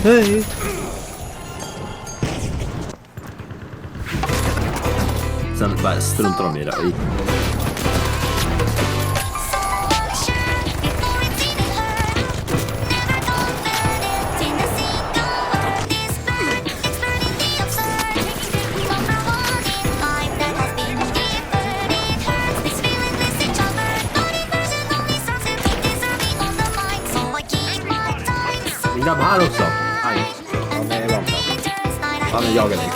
Hej! Sen bara struntar de i det. Grabb här också. Aj. Han är långt. Han är jagad dig.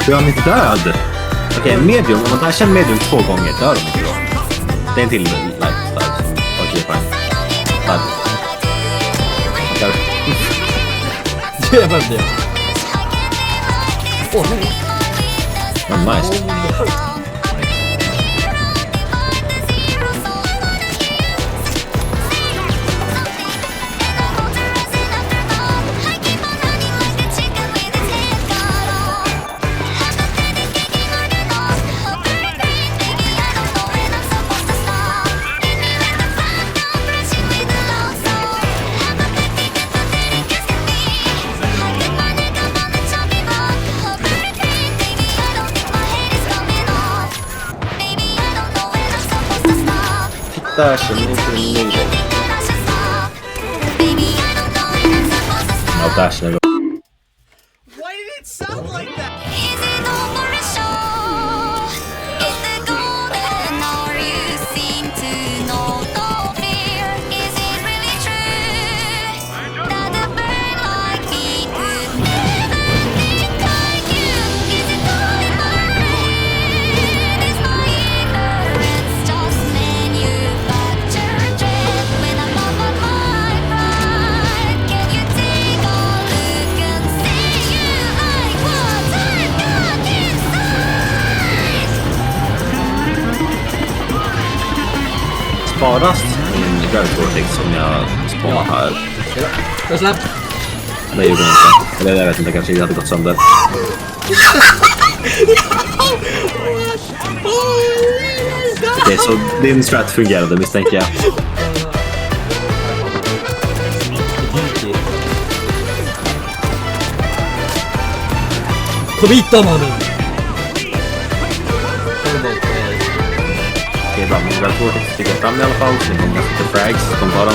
Du är inte död. Okej, medium. Om man tar känner medium 2 gånger, dör de inte då. Det är en till life där. Okej, fine. Där. Det är väl det. Åh, nej. Oh, nice. Där känner jag inte nöjd. Ja, där känner jag. Why did it sound like that? Sparas min Gravity som jag sparar här. Jag släpp. Det gjorde jag inte. Eller jag vet inte, kanske jag hade gått sönder. Okej, så din strat fungerade misstänker jag. Kom hit då, mannen. Okej, bra. Men Gravity sticker fram i alla fall. Så kommer jag lite frags. Kom bara.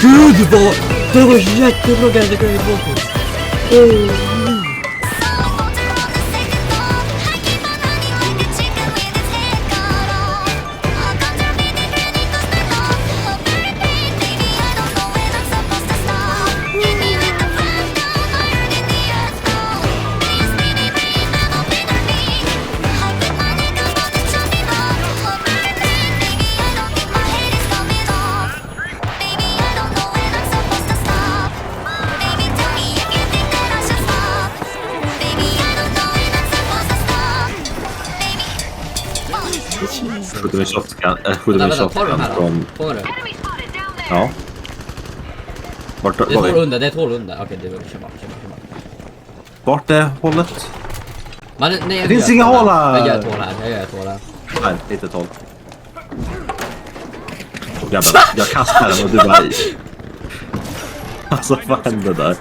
Gud, vad... Det var jättebra grej, det kan jag få. Skjuter med shotgun från... Fångar du? Ja. Vart Det är var vi? det är ett hål under. Okej, det är kör bara. Vart är hållet? Men, nej, Det finns inga hål här! Jag gör ett hål här. Nej, inte ett hål. Grabbar, jag kastar den och du bara i. Alltså, vad hände där?